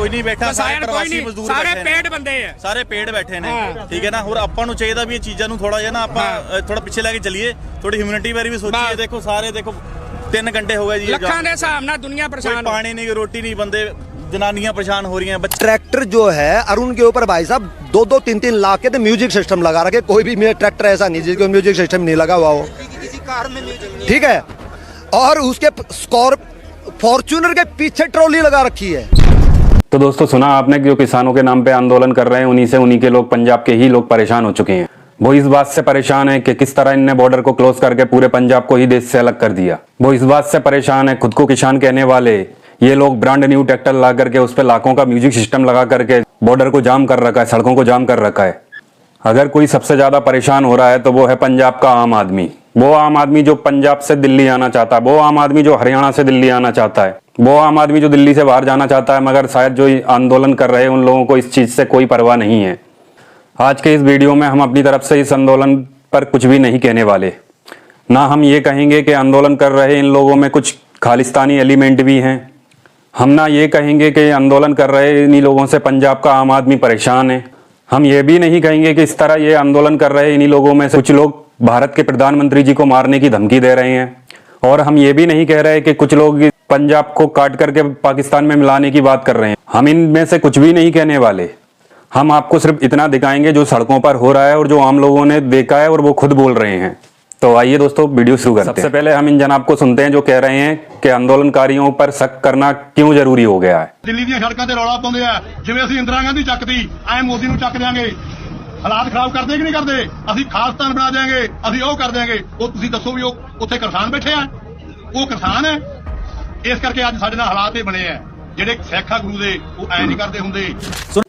ਕੋਈ ਨਹੀਂ ਬੈਠਾ, ਸਾਰੇ ਪ੍ਰਵਾਸੀ ਮਜ਼ਦੂਰ ਬੈਠੇ ਸਾਰੇ ਪੇਡ ਬੰਦੇ ਆ, ਸਾਰੇ ਪੇਡ ਬੈਠੇ ਨੇ, ਠੀਕ ਹੈ ਨਾ। ਹੋਰ ਆਪਾਂ ਨੂੰ ਚਾਹੀਦਾ ਵੀ ਇਹ ਚੀਜ਼ਾਂ ਨੂੰ ਥੋੜਾ ਜਿਹਾ ਨਾ ਆਪਾਂ ਥੋੜਾ ਪਿੱਛੇ ਲੈ ਕੇ ਚੱਲੀਏ, ਥੋੜੀ ਹਿਊਮੈਨਿਟੀ ਬਾਰੇ ਵੀ ਸੋਚੀਏ। ਦੇਖੋ ਸਾਰੇ ਦੇਖੋ 3 ਘੰਟੇ ਹੋ ਗਏ ਜੀ, ਲੱਖਾਂ ਦੇ ਹਿਸਾਬ ਨਾਲ ਦੁਨੀਆ ਪਰੇਸ਼ਾਨ, पानी नहीं, रोटी नहीं, बंदे जनानियां परेशान हो रही हैं। ट्रैक्टर जो है अरुण के ऊपर भाई साहब 2-3 लाख के तो म्यूजिक सिस्टम लगा रखे। कोई भी मेरा ट्रैक्टर ऐसा नहीं जिसको म्यूजिक सिस्टम नहीं लगा हुआ हो, किसी कार में म्यूजिक, ठीक है। और उसके फॉर्च्यूनर के पीछे ट्रॉली लगा रखी है। तो दोस्तों सुना आपने कि जो किसानों के नाम पे आंदोलन कर रहे हैं उन्हीं के लोग, पंजाब के ही लोग परेशान हो चुके हैं। वो इस बात से परेशान है कि किस तरह इनने बॉर्डर को क्लोज करके पूरे पंजाब को ही देश से अलग कर दिया। वो इस बात से परेशान है, खुद को किसान कहने वाले ये लोग ब्रांड न्यू ट्रैक्टर ला करके उस पर लाखों का म्यूजिक सिस्टम लगा करके बॉर्डर को जाम कर रखा है, सड़कों को जाम कर रखा है। अगर कोई सबसे ज्यादा परेशान हो रहा है तो वो है पंजाब का आम आदमी। वो आम आदमी जो पंजाब से दिल्ली आना चाहता है, वो आम आदमी जो हरियाणा से दिल्ली आना चाहता है, वो आम आदमी जो दिल्ली से बाहर जाना चाहता है। मगर शायद जो आंदोलन कर रहे हैं उन लोगों को इस चीज से कोई परवाह नहीं है। आज के इस वीडियो में हम अपनी तरफ से इस आंदोलन पर कुछ भी नहीं कहने वाले। ना हम ये कहेंगे कि आंदोलन कर रहे इन लोगों में कुछ खालिस्तानी एलिमेंट भी हैं। हम ना ये कहेंगे कि आंदोलन कर रहे इन्हीं लोगों से पंजाब का आम आदमी परेशान है। हम ये भी नहीं कहेंगे कि इस तरह ये आंदोलन कर रहे इन्हीं लोगों में से कुछ लोग भारत के प्रधानमंत्री जी को मारने की धमकी दे रहे हैं। और हम ये भी नहीं कह रहे कि कुछ लोग पंजाब को काट करके पाकिस्तान में मिलाने की बात कर रहे हैं। हम इनमें से कुछ भी नहीं कहने वाले। हम आपको सिर्फ इतना दिखाएंगे जो सड़कों पर हो रहा है और जो आम लोगों ने देखा है और वो खुद बोल रहे हैं। तो आइए दोस्तों वीडियो शुरू करते हैं। सबसे पहले हम इन जनाब को सुनते हैं जो कह रहे हैं कि आंदोलनकारियों पर शक करना क्यों जरूरी हो गया है। दिल्ली ਦੀਆਂ ਸੜਕਾਂ ਤੇ ਰੌਲਾ ਪਾਉਂਦੇ ਆ ਜਿਵੇਂ ਅਸੀਂ ਇੰਦਰਾ ਗਾਂਧੀ ਚੱਕਦੀ ਐ ਮੋਦੀ ਨੂੰ ਚੱਕ ਦਿਆਂਗੇ। ਹਾਲਾਤ ਖਰਾਬ ਕਰਦੇ ਕਿ ਨਹੀਂ ਕਰਦੇ? ਅਸੀਂ ਖਾਲਿਸਤਾਨ ਬਣਾ ਦਿਆਂਗੇ, ਅਸੀਂ ਉਹ ਕਰ ਦਿਆਂਗੇ। ਉਹ ਤੁਸੀਂ ਦੱਸੋ ਵੀ ਉਹ ਉੱਥੇ ਕਿਸਾਨ ਬੈਠੇ ਆ, ਉਹ ਕਿਸਾਨ ਹੈ। ਇਸ ਕਰਕੇ ਅੱਜ ਸਾਡੇ ਨਾਲ ਹਾਲਾਤ ਇਹ ਬਣੇ ਆ ਜਿਹੜੇ ਸਿੱਖਾ ਗੁਰੂ ਦੇ ਉਹ ਐ नहीं करते ਹੁੰਦੇ।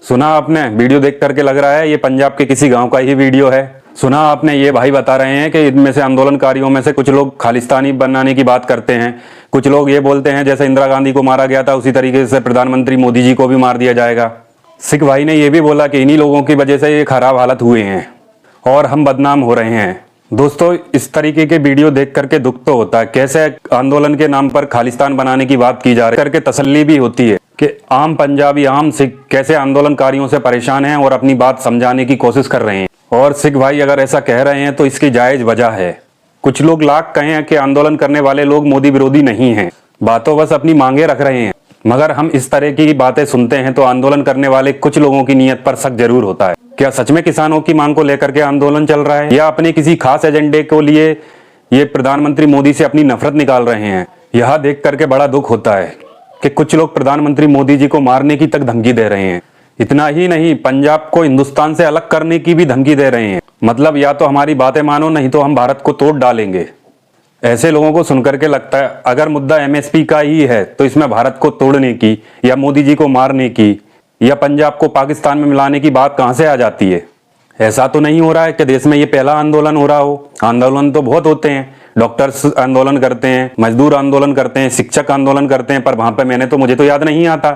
सुना आपने? वीडियो देख करके लग रहा है ये पंजाब के किसी गांव का ही वीडियो है। सुना आपने? ये भाई बता रहे हैं कि इनमें से आंदोलनकारियों में से कुछ लोग खालिस्तानी बनाने की बात करते हैं। कुछ लोग ये बोलते हैं जैसे इंदिरा गांधी को मारा गया था उसी तरीके से प्रधानमंत्री मोदी जी को भी मार दिया जाएगा। सिख भाई ने यह भी बोला कि इन्हीं लोगों की वजह से ये खराब हालत हुए हैं और हम बदनाम हो रहे हैं। दोस्तों इस तरीके के वीडियो देख करके दुख तो होता है, कैसे आंदोलन के नाम पर खालिस्तान बनाने की बात की जा रही है करके तसल्ली भी होती है कि आम पंजाबी, आम सिख कैसे आंदोलनकारियों से परेशान हैं और अपनी बात समझाने की कोशिश कर रहे हैं। और सिख भाई अगर ऐसा कह रहे हैं तो इसकी जायज वजह है। कुछ लोग लाख कहें कि आंदोलन करने वाले लोग मोदी विरोधी नहीं हैं, बातों बस अपनी मांगे रख रहे हैं। मगर हम इस तरह की बातें सुनते हैं तो आंदोलन करने वाले कुछ लोगों की नीयत पर शक जरूर होता है। क्या सच में किसानों की मांग को लेकर के आंदोलन चल रहा है या अपने किसी खास एजेंडे को लिए ये प्रधानमंत्री मोदी से अपनी नफरत निकाल रहे हैं? यह देख करके बड़ा दुख होता है कि कुछ लोग प्रधानमंत्री मोदी जी को मारने की तक धमकी दे रहे हैं। इतना ही नहीं, पंजाब को हिंदुस्तान से अलग करने की भी धमकी दे रहे हैं। मतलब या तो हमारी बातें मानो नहीं तो हम भारत को तोड़ डालेंगे। ऐसे लोगों को सुनकर के लगता है अगर मुद्दा एमएसपी का ही है तो इसमें भारत को तोड़ने की या मोदी जी को मारने की या पंजाब को पाकिस्तान में मिलाने की बात कहां से आ जाती है? ऐसा तो नहीं हो रहा है कि देश में ये पहला आंदोलन हो रहा हो। आंदोलन तो बहुत होते हैं, डॉक्टर्स आंदोलन करते हैं, मजदूर आंदोलन करते हैं, शिक्षक आंदोलन करते हैं, पर वहां पर मुझे तो याद नहीं आता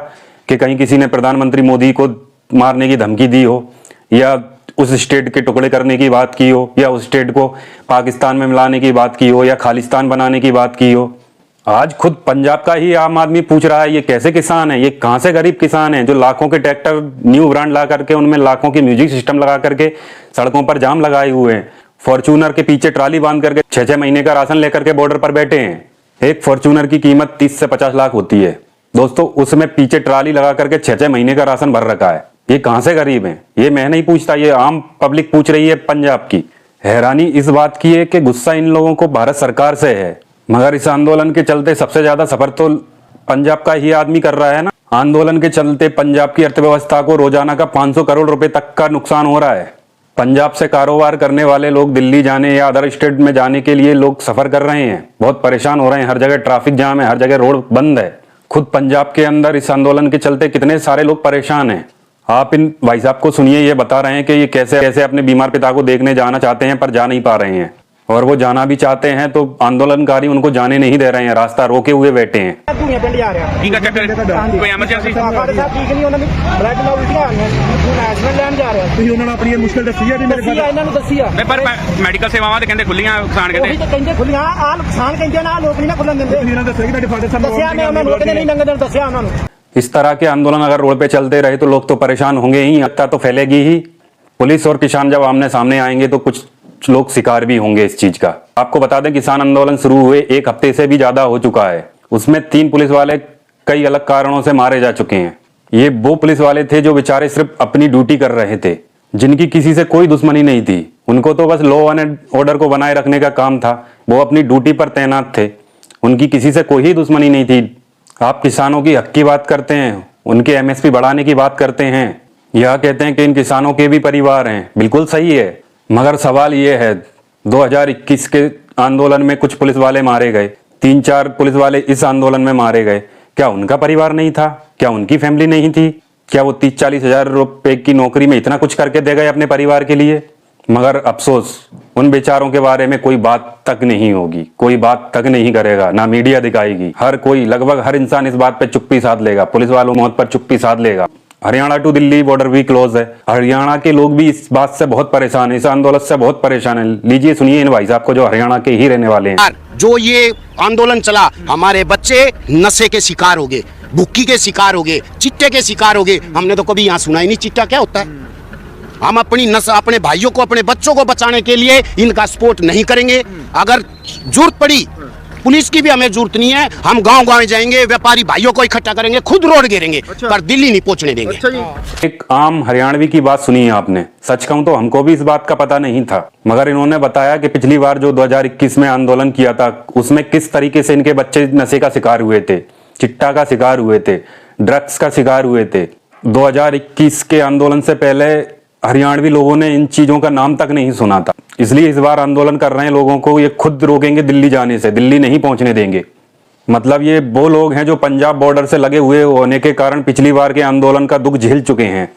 कि कहीं किसी ने प्रधानमंत्री मोदी को मारने की धमकी दी हो या उस स्टेट के टुकड़े करने की बात की हो या उस स्टेट को पाकिस्तान में मिलाने की बात की हो या खालिस्तान बनाने की बात की हो। आज खुद पंजाब का ही आम आदमी पूछ रहा है ये कैसे किसान है, ये कहां से गरीब किसान है जो लाखों के ट्रैक्टर न्यू ब्रांड ला करके उनमें लाखों की म्यूजिक सिस्टम लगा करके सड़कों पर जाम लगाए हुए हैं, फॉर्च्यूनर के पीछे ट्राली बांध करके 6-6 महीने का राशन लेकर के बॉर्डर पर बैठे हैं। एक फॉर्च्यूनर की कीमत 30 से 50 लाख होती है दोस्तों, उसमें पीछे ट्राली लगा करके 6-6 महीने का राशन भर रखा है। ये कहां से गरीब हैं? ये मैं नहीं पूछता, ये आम पब्लिक पूछ रही है पंजाब की। हैरानी इस बात की है कि गुस्सा इन लोगों को भारत सरकार से है, मगर इस आंदोलन के चलते सबसे ज्यादा सफर तो पंजाब का ही आदमी कर रहा है ना। आंदोलन के चलते पंजाब की अर्थव्यवस्था को रोजाना का 500 करोड़ रुपए तक का नुकसान हो रहा है। पंजाब से कारोबार करने वाले लोग दिल्ली जाने या अदर स्टेट में जाने के लिए लोग सफर कर रहे हैं, बहुत परेशान हो रहे हैं। हर जगह ट्रैफिक जाम है, हर जगह रोड बंद है। खुद पंजाब के अंदर इस आंदोलन के चलते कितने सारे लोग परेशान हैं। आप इन भाई साहब को सुनिए, ये बता रहे हैं कि ये कैसे कैसे अपने बीमार पिता को देखने जाना चाहते हैं पर जा नहीं पा रहे हैं, और वो जाना भी चाहते हैं तो आंदोलनकारी उनको जाने नहीं दे रहे हैं, रास्ता रोके हुए बैठे हैं। ਮੈਡੀਕਲ ਸੇਵਾਵਾਂ ਤੇ ਕਹਿੰਦੇ ਖੁੱਲੀਆਂ, ਕਿਸਾਨ ਕਹਿੰਦੇ ਖੁੱਲੀਆਂ ਆ ਕਿਸਾਨ ਕਹਿੰਦੇ ਨਾ ਲੋਕ ਨਹੀਂ ਨਾ ਖੁੱਲਣ ਦਿੰਦੇ। ਦੱਸਿਆ ਮੈਂ ਉਹਨਾਂ ਨੂੰ, ਕਹਿੰਦੇ ਨਹੀਂ ਲੰਘਣ ਦੱਸਿਆ ਉਹਨਾਂ ਨੂੰ। इस तरह के आंदोलन अगर रोड पे चलते रहे तो लोग तो परेशान होंगे ही, हत्या तो फैलेगी ही। पुलिस और किसान जब आमने सामने आएंगे तो कुछ लोग शिकार भी होंगे इस चीज का। आपको बता दें, किसान आंदोलन शुरू हुए 1 हफ्ते से भी ज्यादा हो चुका है। उसमें 3 पुलिस वाले कई अलग कारणों से मारे जा चुके हैं। ये वो पुलिस वाले थे जो बेचारे सिर्फ अपनी ड्यूटी कर रहे थे, जिनकी किसी से कोई दुश्मनी नहीं थी। उनको तो बस लॉ एंड ऑर्डर को बनाए रखने का काम था। वो अपनी ड्यूटी पर तैनात थे, उनकी किसी से कोई दुश्मनी नहीं थी। आप किसानों की हक की बात करते हैं, उनके एमएसपी बढ़ाने की बात करते हैं, यह कहते हैं कि इन किसानों के भी परिवार हैं। बिल्कुल सही है, मगर सवाल ये है 2021 के आंदोलन में कुछ पुलिस वाले मारे गए, 3-4 पुलिस वाले इस आंदोलन में मारे गए। क्या उनका परिवार नहीं था? क्या उनकी फैमिली नहीं थी? क्या वो 30-40 हजार रुपए की नौकरी में इतना कुछ करके दे गए अपने परिवार के लिए? मगर अफसोस, उन बेचारों के बारे में कोई बात तक नहीं होगी, कोई बात तक नहीं करेगा, ना मीडिया दिखाएगी। हर कोई, लगभग हर इंसान इस बात पे चुप्पी साध लेगा, पुलिस वालों मौत पर चुप्पी साध लेगा। हरियाणा टू दिल्ली बॉर्डर भी क्लोज है। हरियाणा के लोग भी इस बात से बहुत परेशान है, इस आंदोलन से बहुत परेशान है। लीजिए सुनिए इन भाई साहब को जो हरियाणा के ही रहने वाले हैं। जो ये आंदोलन चला, हमारे बच्चे नशे के शिकार हो गए, भुक्की के शिकार हो गए, चिट्टे के शिकार हो गए। हमने तो कभी यहाँ सुना ही नहीं चिट्टा क्या होता है। हम अपनी नस्ल, अपने भाइयों को, अपने बच्चों को बचाने के लिए इनका सपोर्ट नहीं करेंगे। अगर जरूरत पड़ी, पुलिस की भी हमें जरूरत नहीं है, हम गांव-गांव जाएंगे, व्यापारी भाइयों को इकट्ठा करेंगे, खुद रोड घेरेंगे, पर दिल्ली नहीं पहुंचने देंगे। एक आम हरियाणवी की बात सुनी है आपने। सच कहूं तो हमको भी इस बात का पता नहीं था, मगर इन्होंने बताया कि पिछली बार जो 2021 में आंदोलन किया था, उसमें किस तरीके से इनके बच्चे नशे का शिकार हुए थे, चिट्टा का शिकार हुए थे, ड्रग्स का शिकार हुए थे। 2021 के आंदोलन से पहले हरियाणवी लोगों ने इन चीजों का नाम तक नहीं सुना था। इसलिए इस बार आंदोलन कर रहे हैं लोगों को, ये खुद रोकेंगे दिल्ली जाने से, दिल्ली नहीं पहुंचने देंगे। मतलब ये वो लोग हैं जो पंजाब बॉर्डर से लगे हुए होने के कारण पिछली बार के आंदोलन का दुख झेल चुके हैं।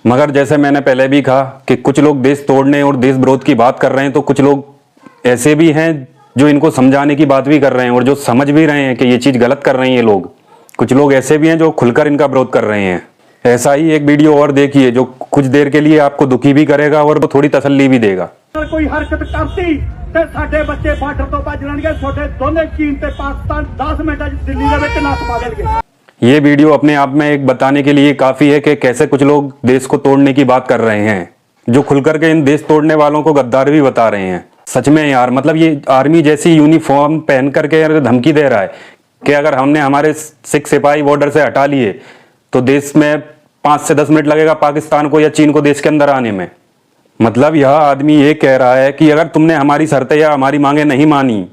मगर जैसे मैंने पहले भी कहा कि कुछ लोग देश तोड़ने और देश विरोध की बात कर रहे हैं, तो कुछ लोग ऐसे भी हैं जो इनको समझाने की बात भी कर रहे हैं और जो समझ भी रहे हैं कि ये चीज गलत कर रहे हैं ये लोग। कुछ लोग ऐसे भी हैं जो खुलकर इनका विरोध कर रहे हैं। ऐसा ही एक वीडियो और देखिए जो कुछ देर के लिए आपको दुखी भी करेगा और थोड़ी तसल्ली भी देगा। कोई हरकत करती ते साडे बच्चे बार्डर तो भज जाणगे, छोटे दोने चीन ते पाकिस्तान 10 मिनट दिल्ली दे विच नस पा देणगे। ये वीडियो अपने आप में एक बताने के लिए काफी है कि कैसे कुछ लोग देश को तोड़ने की बात कर रहे हैं, जो खुलकर के इन देश तोड़ने वालों को गद्दार भी बता रहे हैं। सच में यार, मतलब ये आर्मी जैसी यूनिफॉर्म पहन करके धमकी दे रहा है कि अगर हमने हमारे 6 सिपाही बॉर्डर से हटा लिए तो देश में 5 से 10 मिनट लगेगा पाकिस्तान को या चीन को देश के अंदर आने में। मतलब यह आदमी ये कह रहा है कि अगर तुमने हमारी शर्तें या हमारी मांगे नहीं मानी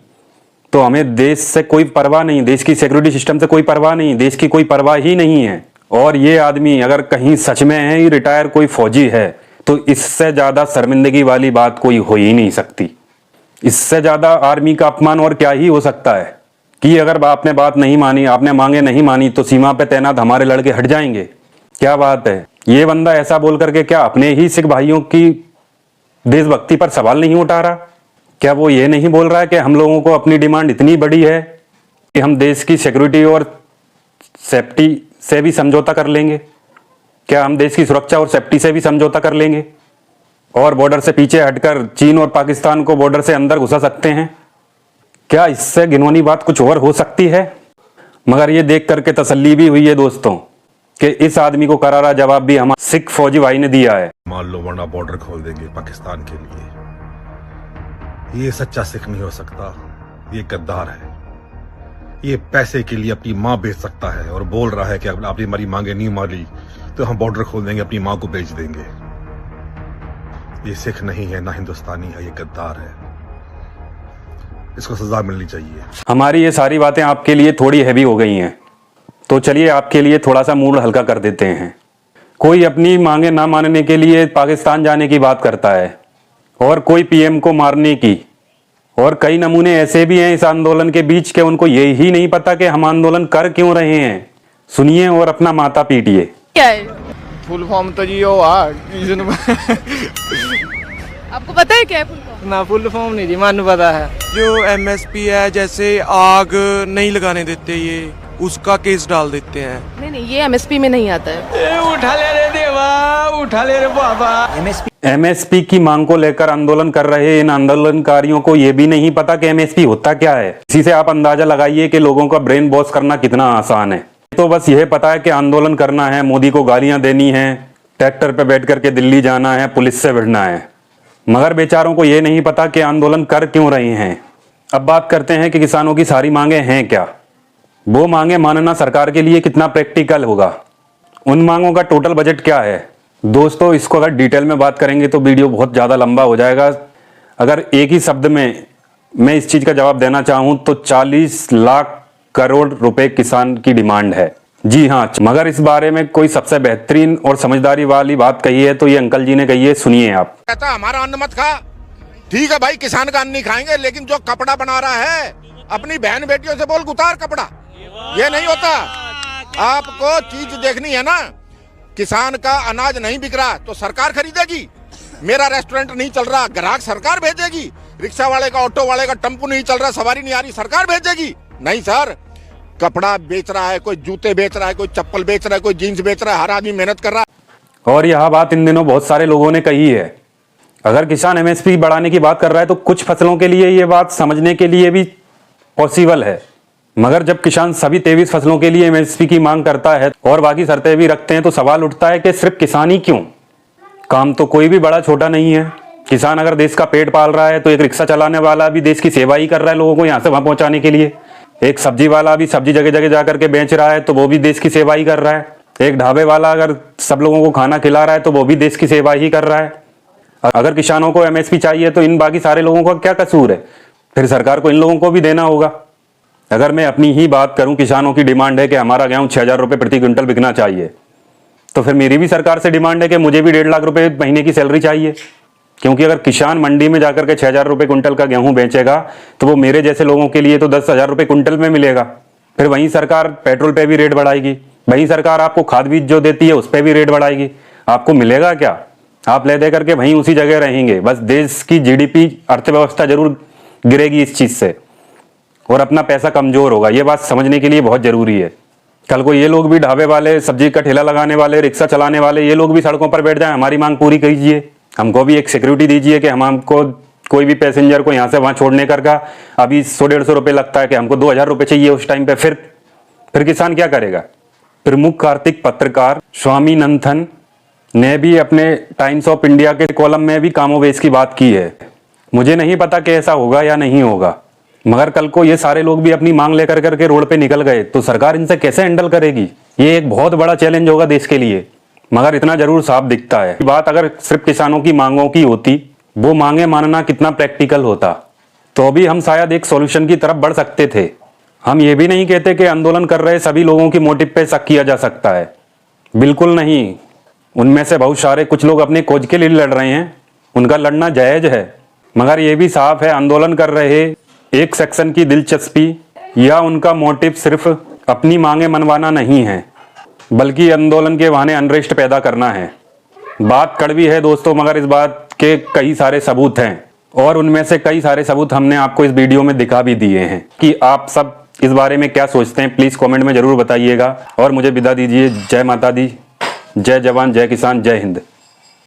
तो हमें देश से कोई परवाह नहीं, देश की सिक्योरिटी सिस्टम से कोई परवाह नहीं, देश की कोई परवाह ही नहीं है। और ये आदमी अगर कहीं सच में है ही रिटायर कोई फौजी है तो इससे ज्यादा शर्मिंदगी वाली बात कोई हो ही नहीं सकती। इससे ज्यादा आर्मी का अपमान और क्या ही हो सकता है कि अगर आपने बात नहीं मानी, आपने मांगे नहीं मानी तो सीमा पे तैनात हमारे लड़के हट जाएंगे। क्या बात है। ये बंदा ऐसा बोल करके क्या अपने ही सिख भाइयों की देशभक्ति पर सवाल नहीं उठा रहा? क्या वो ये नहीं बोल रहा है कि हम लोगों को अपनी डिमांड इतनी बड़ी है कि हम देश की सिक्योरिटी और सेफ्टी से भी समझौता कर लेंगे? क्या हम देश की सुरक्षा और सेफ्टी से भी समझौता कर लेंगे और बॉर्डर से पीछे हटकर चीन और पाकिस्तान को बॉर्डर से अंदर घुसा सकते हैं? क्या इससे घिनौनी बात कुछ और हो सकती है? मगर ये देख करके तसल्ली भी हुई है दोस्तों कि इस आदमी को करारा जवाब भी हमारे सिख फौजी भाई ने दिया है। मान लो वरना बॉर्डर खोल देंगे पाकिस्तान के लिए। ये सच्चा सिख नहीं हो सकता, ये गद्दार है। ये पैसे के लिए अपनी माँ बेच सकता है और बोल रहा है कि अगर आपने हमारी मांगे नहीं मानी तो हम बॉर्डर खोल देंगे, अपनी माँ को बेच देंगे। ये सिख नहीं है, ना हिंदुस्तानी है, ये गद्दार है। इसको सजा मिलनी चाहिए। हमारी ये सारी बातें आपके लिए थोड़ी हैवी हो गई हैं, तो चलिए आपके लिए थोड़ा सा मूड हल्का कर देते हैं। कोई अपनी मांगे ना मानने के लिए पाकिस्तान जाने की बात करता है और कोई पीएम को मारने की, और कई नमूने ऐसे भी हैं इस आंदोलन के बीच के उनको यही नहीं पता कि हम आंदोलन कर क्यों रहे हैं। सुनिए और अपना माथा पीटिए। क्या है फुल फॉर्म तो जी वो आपको पता है क्या है फुल फॉर्म? ना फुल फॉर्म नहीं जी, मानू पता है। जो एमएसपी है, जैसे आग नहीं लगाने देते ये, उसका केस डाल देते हैं। नहीं ये एमएसपी में नहीं आता है। उठा ले रे देवा, उठा ले रे बाबा। एमएसपी की मांग को लेकर आंदोलन कर रहे इन आंदोलनकारियों को यह भी नहीं पता कि एमएसपी होता क्या है। इसी से आप अंदाजा लगाइए कि लोगों का ब्रेन वॉश करना कितना आसान है। तो बस यह पता है कि आंदोलन करना है, मोदी को गालियां देनी है, ट्रैक्टर पे बैठ करके दिल्ली जाना है, पुलिस से भिड़ना है, मगर बेचारों को ये नहीं पता कि आंदोलन कर क्यों रहे हैं। अब बात करते हैं कि किसानों की सारी मांगे हैं क्या। वो मांगे मानना सरकार के लिए कितना प्रैक्टिकल होगा, उन मांगों का टोटल बजट क्या है। दोस्तों, इसको अगर डिटेल में बात करेंगे तो वीडियो बहुत ज़्यादा लंबा हो जाएगा। अगर एक ही शब्द में मैं इस चीज़ का जवाब देना चाहूँ तो 40 लाख करोड़ रुपए किसान की डिमांड है। जी हाँ, मगर इस बारे में कोई सबसे बेहतरीन और समझदारी वाली बात कही है तो ये अंकल जी ने कही है, सुनिए आप। कहता हमारा अन्न मत खा, ठीक है भाई, किसान का अन्न नहीं खाएंगे, लेकिन जो कपड़ा बना रहा है अपनी बहन बेटियों से बोल उतार कपड़ा, ये नहीं होता। आपको चीज देखनी है ना, किसान का अनाज नहीं बिक रहा तो सरकार खरीदेगी। मेरा रेस्टोरेंट नहीं चल रहा, ग्राहक सरकार भेजेगी। रिक्शा वाले का, ऑटो वाले का टेम्पो नहीं चल रहा, सवारी नहीं आ रही, सरकार भेजेगी। नहीं सर, कपड़ा बेच रहा है कोई, जूते बेच रहा है कोई, चप्पल बेच रहा है कोई, जीन्स बेच रहा है, हर आदमी मेहनत कर रहा है। और यह बात इन दिनों बहुत सारे लोगों ने कही है। अगर किसान एमएसपी बढ़ाने की बात कर रहा है तो कुछ फसलों के लिए ये बात समझने के लिए भी पॉसिबल है, मगर जब किसान सभी 23 फसलों के लिए एमएसपी की मांग करता है और बाकी शर्तें भी रखते हैं तो सवाल उठता है कि सिर्फ किसान ही क्यों। काम तो कोई भी बड़ा छोटा नहीं है। किसान अगर देश का पेट पाल रहा है तो एक रिक्शा चलाने वाला भी देश की सेवा ही कर रहा है, लोगों को यहाँ से वहां पहुंचाने के लिए। एक सब्जी वाला भी सब्जी जगह जगह जाकर के बेच रहा है तो वो भी देश की सेवा ही कर रहा है। एक ढाबे वाला अगर सब लोगों को खाना खिला रहा है तो वो भी देश की सेवा ही कर रहा है। अगर किसानों को एमएसपी चाहिए तो इन बाकी सारे लोगों का क्या कसूर है, फिर सरकार को इन लोगों को भी देना होगा। अगर मैं अपनी ही बात करूं, किसानों की डिमांड है कि हमारा गेहूं 6,000 रुपये प्रति क्विंटल बिकना चाहिए, तो फिर मेरी भी सरकार से डिमांड है कि मुझे भी 1.5 लाख रुपए महीने की सैलरी चाहिए। क्योंकि अगर किसान मंडी में जाकर के 6,000 रुपये क्विंटल का गेहूं बेचेगा तो वो मेरे जैसे लोगों के लिए तो 10,000 रुपये क्विंटल में मिलेगा। फिर वहीं सरकार पेट्रोल पे भी रेट बढ़ाएगी, वहीं सरकार आपको खाद बीज जो देती है उस पर भी रेट बढ़ाएगी। आपको मिलेगा क्या? आप ले दे करके वहीं उसी जगह रहेंगे। बस देश की जीडीपी अर्थव्यवस्था जरूर गिरेगी इस चीज से और अपना पैसा कमजोर होगा। ये बात समझने के लिए बहुत जरूरी है। कल को ये लोग भी, ढाबे वाले, सब्जी का ठेला लगाने वाले, रिक्शा चलाने वाले, ये लोग भी सड़कों पर बैठ जाएं, हमारी मांग पूरी कीजिए, हमको भी एक सिक्योरिटी दीजिए कि हमको कोई भी पैसेंजर को यहाँ से वहाँ छोड़ने का अभी 100-150 रुपये लगता है कि हमको 2,000 रुपये चाहिए उस टाइम पे, फिर किसान क्या करेगा? प्रमुख आर्थिक पत्रकार स्वामीनाथन ने भी अपने टाइम्स ऑफ इंडिया के कॉलम में भी कामोवेश की बात की है। मुझे नहीं पता कि ऐसा होगा या नहीं होगा, मगर कल को ये सारे लोग भी अपनी मांग लेकर करके रोड पे निकल गए तो सरकार इनसे कैसे हैंडल करेगी? ये एक बहुत बड़ा चैलेंज होगा देश के लिए। मगर इतना जरूर साफ दिखता है, बात अगर सिर्फ किसानों की मांगों की होती, वो मांगे मानना कितना प्रैक्टिकल होता, तो भी हम शायद एक सॉल्यूशन की तरफ बढ़ सकते थे। हम ये भी नहीं कहते कि आंदोलन कर रहे सभी लोगों की मोटिव पे शक किया जा सकता है, बिल्कुल नहीं। उनमें से बहुत सारे कुछ लोग अपने खोज के लिए लड़ रहे हैं, उनका लड़ना जायज है, मगर ये भी साफ है आंदोलन कर रहे एक सेक्शन की दिलचस्पी या उनका मोटिव सिर्फ अपनी मांगे मनवाना नहीं है, बल्कि आंदोलन के बहाने अनरेस्ट पैदा करना है। बात कड़वी है दोस्तों, मगर इस बात के कई सारे सबूत हैं और उनमें से कई सारे सबूत हमने आपको इस वीडियो में दिखा भी दिए हैं। कि आप सब इस बारे में क्या सोचते हैं प्लीज कमेंट में जरूर बताइएगा और मुझे विदा दीजिए। जय माता दी, जय जवान, जय किसान, जय हिंद।